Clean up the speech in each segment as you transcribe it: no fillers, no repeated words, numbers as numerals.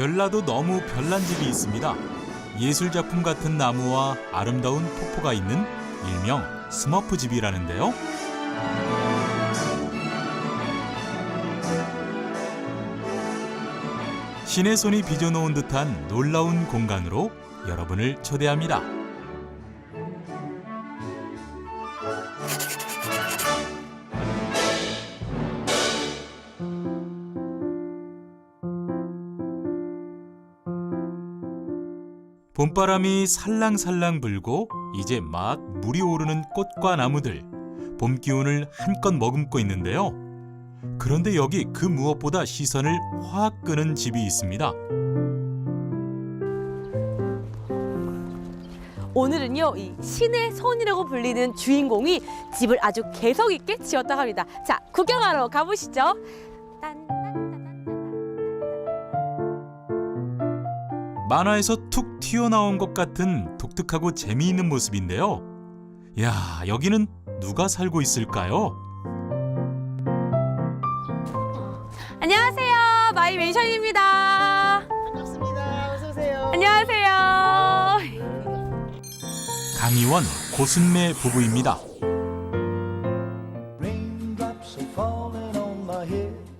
별나도 너무 별난 집이 있습니다. 예술작품 같은 나무와 아름다운 폭포가 있는 일명 스머프 집이라는데요. 신의 손이 빚어놓은 듯한 놀라운 공간으로 여러분을 초대합니다. 봄바람이 살랑살랑 불고 이제 막 물이 오르는 꽃과 나무들, 봄 기운을 한껏 머금고 있는데요. 그런데 여기 그 무엇보다 시선을 확 끄는 집이 있습니다. 오늘은요, 이 신의 손이라고 불리는 주인공이 집을 아주 개성 있게 지었다고 합니다. 자, 구경하러 가보시죠. 만화에서 툭 튀어나온 것 같은 독특하고 재미있는 모습인데요. 야, 여기는 누가 살고 있을까요? 안녕하세요, 마이 맨션입니다. 반갑습니다. 어서 오세요. 안녕하세요. 강희원, 고순매 부부입니다.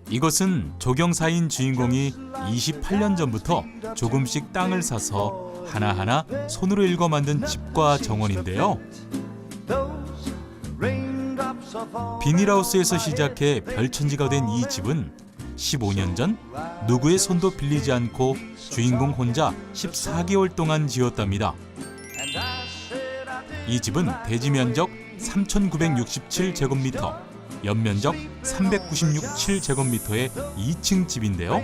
이곳은 조경사인 주인공이 28년 전부터 조금씩 땅을 사서 하나하나 손으로 일궈 만든 집과 정원인데요. 비닐하우스에서 시작해 별천지가 된 이 집은 15년 전 누구의 손도 빌리지 않고 주인공 혼자 14개월 동안 지었답니다. 이 집은 대지 면적 3,967제곱미터, 연면적 396제곱미터의 2층 집인데요.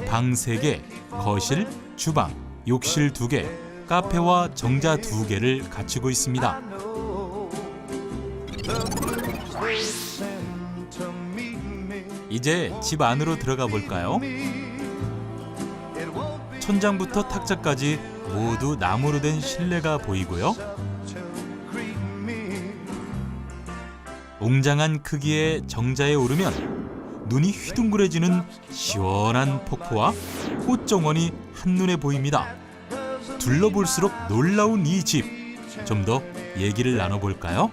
방 3개, 거실, 주방, 욕실 2개, 카페와 정자 2개를 갖추고 있습니다. 이제 집 안으로 들어가 볼까요? 천장부터 탁자까지 모두 나무로 된 실내가 보이고요. 웅장한 크기의 정자에 오르면 눈이 휘둥그레지는 시원한 폭포와 꽃정원이 한눈에 보입니다. 둘러볼수록 놀라운 이 집, 좀 더 얘기를 나눠볼까요?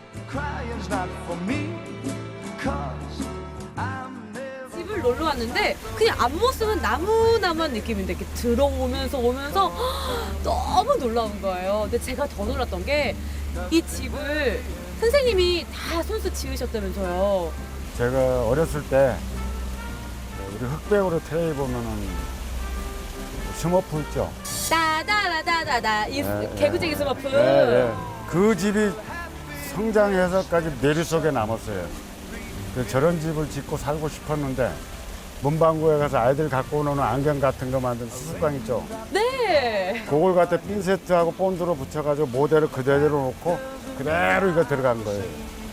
집을 놀러 왔는데 그냥 앞모습은 나무나무한 느낌인데 이렇게 들어오면서 오면서 너무 놀라운 거예요. 근데 제가 더 놀랐던 게 이 집을 선생님이 다 손수 지으셨다면서요. 제가 어렸을 때 우리 흑백으로 텔레비 보면은 스머프 있죠. 따다라다다다 이 네, 개구쟁이 스머프. 네. 그 집이 성장해서까지 내리 속에 남았어요. 저런 집을 짓고 살고 싶었는데 문방구에 가서 아이들 갖고 오는 안경 같은 거 만든 수습광 있죠. 네. 그걸 갖다 핀세트하고 본드로 붙여가지고 모델을 그대로 놓고 그대로 이거 들어간 거예요.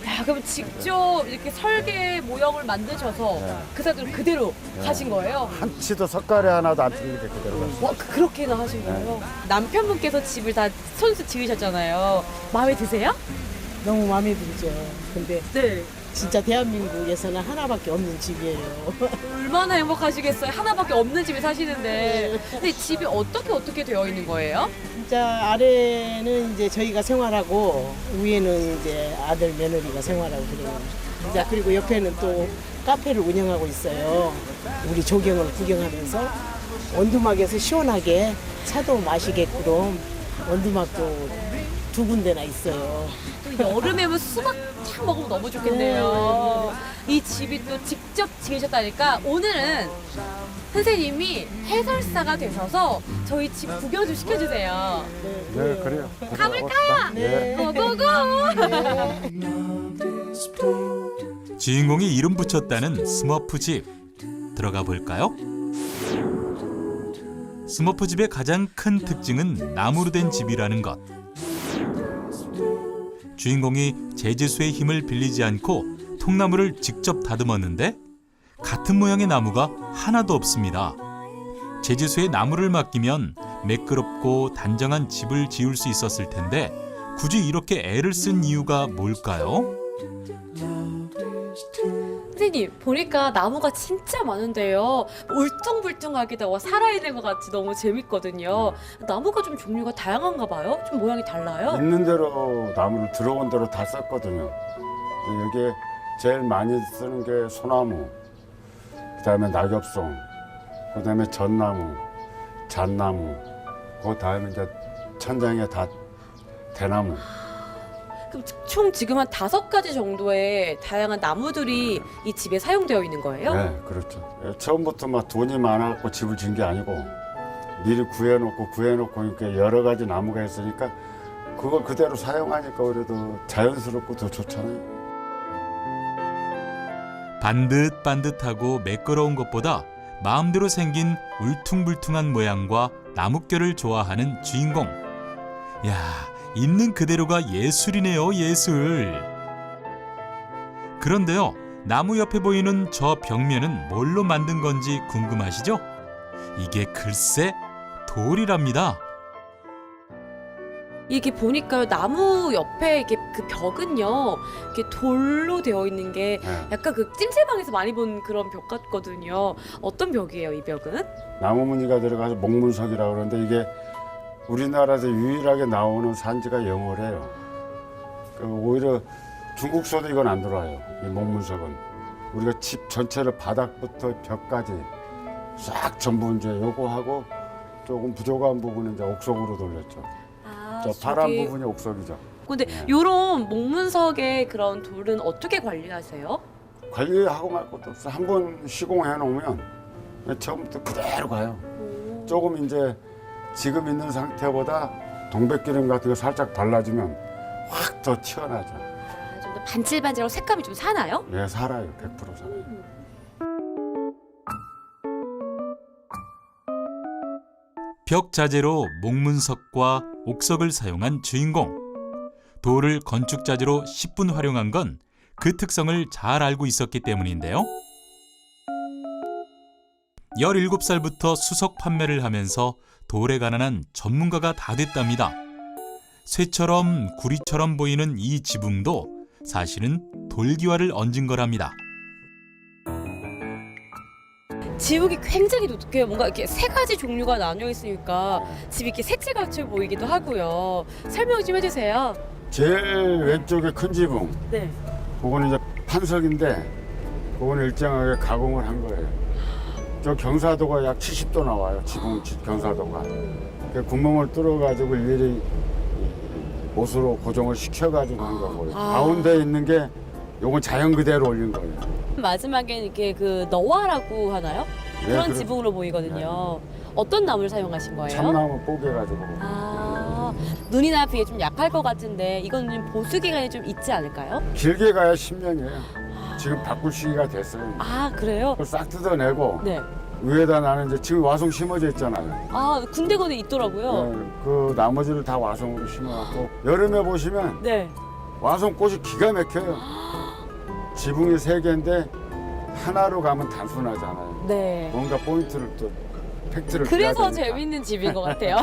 야, 그럼 직접 이렇게 설계 모형을 만드셔서 네. 그 사진 그대로 네. 하신 거예요? 한치도 석가래 하나도 안 틀리게 그대로 갔어요. 와, 그렇게나 하신 거예요? 남편분께서 집을 다 손수 지으셨잖아요. 마음에 드세요? 너무 마음에 들죠. 근데 네. 진짜 대한민국에서는 하나밖에 없는 집이에요. 얼마나 행복하시겠어요. 하나밖에 없는 집에 사시는데. 근데 집이 어떻게 되어 있는 거예요? 진짜 아래는 이제 저희가 생활하고 위에는 이제 아들 며느리가 생활하고 그래요. 이제 그리고 옆에는 또 카페를 운영하고 있어요. 우리 조경을 구경하면서 원두막에서 시원하게 차도 마시게끔 원두막도 2군데나 있어요. 또 여름에면 수박 착 먹으면 너무 좋겠네요. 이 집이 또 직접 지으셨다니까 오늘은 선생님이 해설사가 되셔서 저희 집 구경 좀 시켜주세요. 네, 그래요. 가볼까요? 네. 고고고! 주인공이 이름 붙였다는 스머프 집, 들어가 볼까요? 스머프 집의 가장 큰 특징은 나무로 된 집이라는 것. 주인공이 제지수의 힘을 빌리지 않고 통나무를 직접 다듬었는데 같은 모양의 나무가 하나도 없습니다. 제지수의 나무를 맡기면 매끄럽고 단정한 집을 지을 수 있었을 텐데 굳이 이렇게 애를 쓴 이유가 뭘까요? 선생님, 보니까 나무가 진짜 많은데요. 울퉁불퉁하기도 살아있는 것 같이 너무 재밌거든요. 나무가 좀 종류가 다양한가 봐요? 좀 모양이 달라요? 있는 대로 나무를 들어온 대로 다 썼거든요. 여기에 제일 많이 쓰는 게 소나무, 그다음에 낙엽송, 그다음에 전나무, 잣나무, 그다음에 이제 천장에 다 대나무. 그럼 총 지금 한 5가지 정도의 다양한 나무들이 이 집에 사용되어 있는 거예요? 네, 그렇죠. 처음부터 막 돈이 많아갖고 집을 지은 게 아니고 미리 구해놓고 이렇게 여러 가지 나무가 있으니까 그걸 그대로 사용하니까 그래도 자연스럽고 더 좋잖아요. 반듯반듯하고 매끄러운 것보다 마음대로 생긴 울퉁불퉁한 모양과 나뭇결을 좋아하는 주인공. 야, 있는 그대로가 예술이네요, 예술. 그런데요, 나무 옆에 보이는 저 벽면은 뭘로 만든 건지 궁금하시죠? 이게 글쎄 돌이랍니다. 이게 보니까요, 나무 옆에 이게 그 벽은요, 이렇게 돌로 되어 있는 게 네. 약간 그 찜질방에서 많이 본 그런 벽 같거든요. 어떤 벽이에요, 이 벽은? 나무 무늬가 들어가서 목문석이라고 그러는데 이게 우리나라에서 유일하게 나오는 산지가 영월이에요. 오히려 중국서도 이건 안 들어와요. 이 목문석은 우리가 집 전체를 바닥부터 벽까지 싹 전부 이제 요거하고 조금 부족한 부분은 이제 옥석으로 돌렸죠. 아, 저 파란 부분이 옥석이죠. 근데 네. 요런 목문석의 그런 돌은 어떻게 관리하세요? 관리하고 말 것도 없어. 한번 시공해 놓으면 처음부터 그대로 가요. 조금 이제 지금 있는 상태보다 동백기름 같은 거 살짝 발라주면 확 더 튀어나죠. 아, 좀 더 반질반질하고 색감이 좀 사나요? 예, 살아요. 100% 살아요. 벽 자재로 목문석과 옥석을 사용한 주인공. 돌을 건축 자재로 10분 활용한 건 그 특성을 잘 알고 있었기 때문인데요. 17살부터 수석 판매를 하면서 돌에 관한 전문가가 다 됐답니다. 쇠처럼 구리처럼 보이는 이 지붕도 사실은 돌기와를 얹은 거랍니다. 지붕이 굉장히 높게 뭔가 이렇게 3가지 종류가 나뉘어 있으니까 집이 이렇게 색칠같이 보이기도 하고요. 설명 좀 해주세요. 제일 왼쪽에 큰 지붕. 네. 그거는 이제 판석인데 그거는 일정하게 가공을 한 거예요. 저 경사도가 약 70도 나와요. 지붕 경사도가. 그 구멍을 뚫어가지고 일일이 못으로 고정을 시켜가지고 한 거고요. 아. 가운데 있는 게 요건 자연 그대로 올린 거예요. 마지막엔 이렇게 그 너와라고 하나요? 네, 그런 그렇- 지붕으로 보이거든요. 어떤 나무를 사용하신 거예요? 참나무 뽀개가지고. 아, 눈이나 비에 좀 약할 것 같은데 이건 좀 보수 기간이 좀 있지 않을까요? 길게 가야 10년이에요. 지금 바꿀 시기가 됐어요. 아, 그래요? 그걸 싹 뜯어내고 네. 위에다 나는 이제 지금 와송 심어져 있잖아요. 아, 군데군데 있더라고요. 네, 그 나머지를 다 와송으로 심어갖고 여름에 보시면 네. 와송 꽃이 기가 막혀요. 지붕이 3개인데 하나로 가면 단순하잖아요. 네. 뭔가 포인트를 또 팩트를 그래서 줘야 되니까. 재밌는 집인 것 같아요.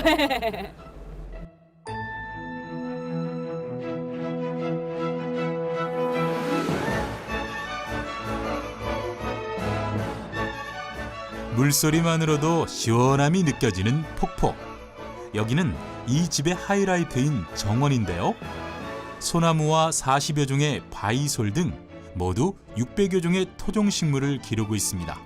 물소리만으로도 시원함이 느껴지는 폭포. 여기는 이 집의 하이라이트인 정원인데요. 소나무와 40여 종의 바위솔 등 모두 600여 종의 토종식물을 기르고 있습니다.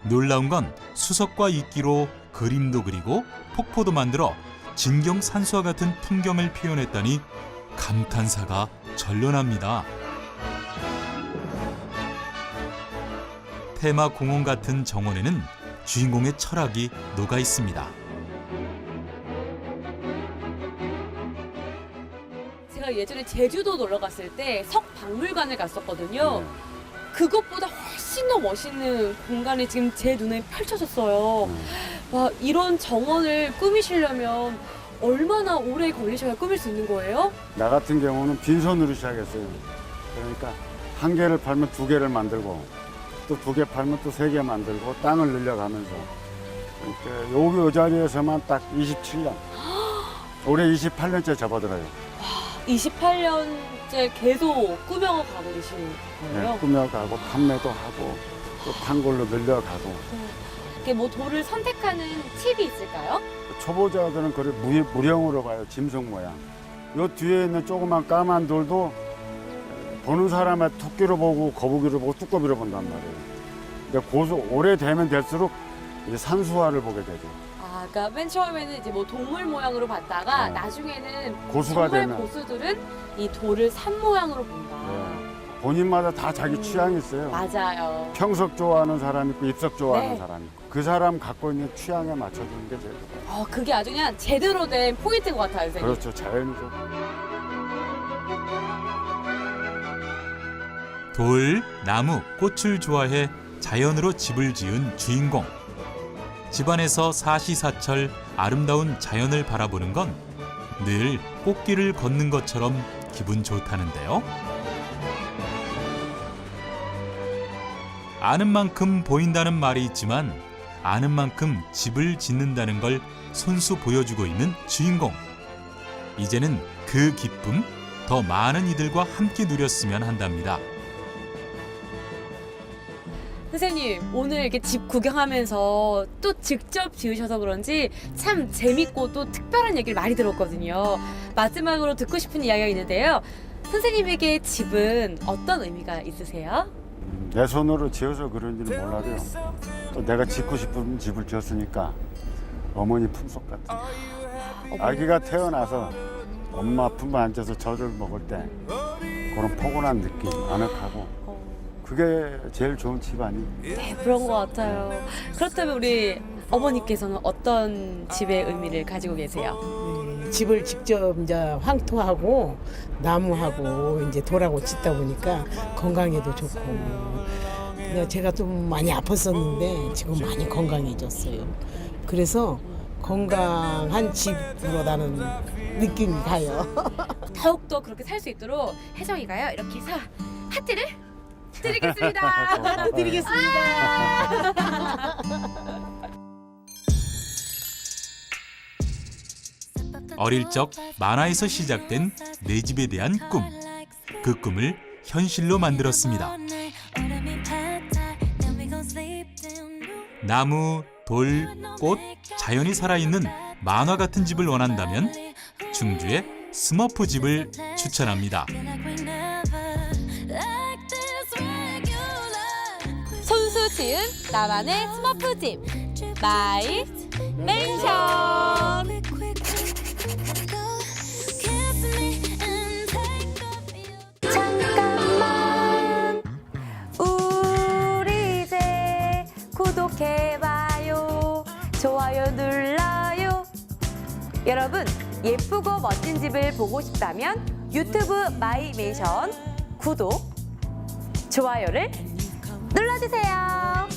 놀라운 건 수석과 이끼로 그림도 그리고 폭포도 만들어 진경산수와 같은 풍경을 표현했다니 감탄사가 절련합니다. 테마 공원 같은 정원에는 주인공의 철학이 녹아 있습니다. 제가 예전에 제주도 놀러 갔을 때 석박물관을 갔었거든요. 그것보다 훨씬 더 멋있는 공간이 지금 제 눈에 펼쳐졌어요. 와, 이런 정원을 꾸미시려면 얼마나 오래 걸리셔야 꾸밀 수 있는 거예요? 나 같은 경우는 빈손으로 시작했어요. 그러니까 1개를 팔면 2개를 만들고 또 2개 팔면 또 3개 만들고 땅을 늘려가면서 그러니까 여기 이 자리에서만 딱 27년. 올해 28년째 접어들어요. 28년째 계속 꾸며가고 계신 거예요? 꾸며가고 판매도 하고 또 판골로 늘려가고. 이렇게 뭐 돌을 선택하는 팁이 있을까요? 초보자들은 그걸 무령으로 봐요. 짐승 모양. 요 뒤에 있는 조그만 까만 돌도 보는 사람의 토끼로 보고 거북이로 보고 뚜꺼비로 본단 말이에요. 근데 오래되면 될수록 이제 산수화를 보게 되죠. 아, 그러니까 맨 처음에는 이제 뭐 동물 모양으로 봤다가 네. 나중에는 고수가 정말 되면. 고수들은 이 돌을 산 모양으로 본다. 네. 본인마다 다 자기 취향이 있어요. 맞아요. 평석 좋아하는 사람 있고 입석 좋아하는 네. 사람 있고 그 사람 갖고 있는 취향에 맞춰주는 게 제일 좋아요. 그게 아주 그냥 제대로 된 포인트인 것 같아요, 선생님. 그렇죠. 자연이죠. 돌, 나무, 꽃을 좋아해 자연으로 집을 지은 주인공. 집안에서 사시사철 아름다운 자연을 바라보는 건 늘 꽃길을 걷는 것처럼 기분 좋다는데요. 아는 만큼 보인다는 말이 있지만 아는 만큼 집을 짓는다는 걸 손수 보여주고 있는 주인공. 이제는 그 기쁨 더 많은 이들과 함께 누렸으면 한답니다. 선생님, 오늘 이렇게 집 구경하면서 또 직접 지으셔서 그런지 참 재밌고 또 특별한 얘기를 많이 들었거든요. 마지막으로 듣고 싶은 이야기가 있는데요. 선생님에게 집은 어떤 의미가 있으세요? 내 손으로 지어서 그런지는 몰라도요. 또 내가 짓고 싶은 집을 지었으니까 어머니 품속 같은. 아기가 태어나서 엄마 품에 앉아서 젖을 먹을 때 그런 포근한 느낌, 아늑하고 그게 제일 좋은 집 아니에요? 네, 그런 것 같아요. 그렇다면 우리 어머니께서는 어떤 집의 의미를 가지고 계세요? 집을 직접 이제 황토하고 나무하고 이제 돌하고 짓다 보니까 건강에도 좋고. 근데 제가 좀 많이 아팠었는데 지금 많이 건강해졌어요. 그래서 건강한 집으로 나는 느낌이 가요. 더욱더 그렇게 살 수 있도록 혜정이가요, 이렇게 해서 하트를 드리겠습니다. 드리겠습니다. 어릴 적 만화에서 시작된 내 집에 대한 꿈. 그 꿈을 현실로 만들었습니다. 나무, 돌, 꽃, 자연이 살아있는 만화 같은 집을 원한다면 충주의 스머프 집을 추천합니다. 손수 지은 나만의 스머프 집 마이 맨션. 잠깐만 우리 이제 구독해봐요, 좋아요 눌러요. 여러분, 예쁘고 멋진 집을 보고 싶다면 유튜브 마이 맨션 구독, 좋아요를 눌러주세요.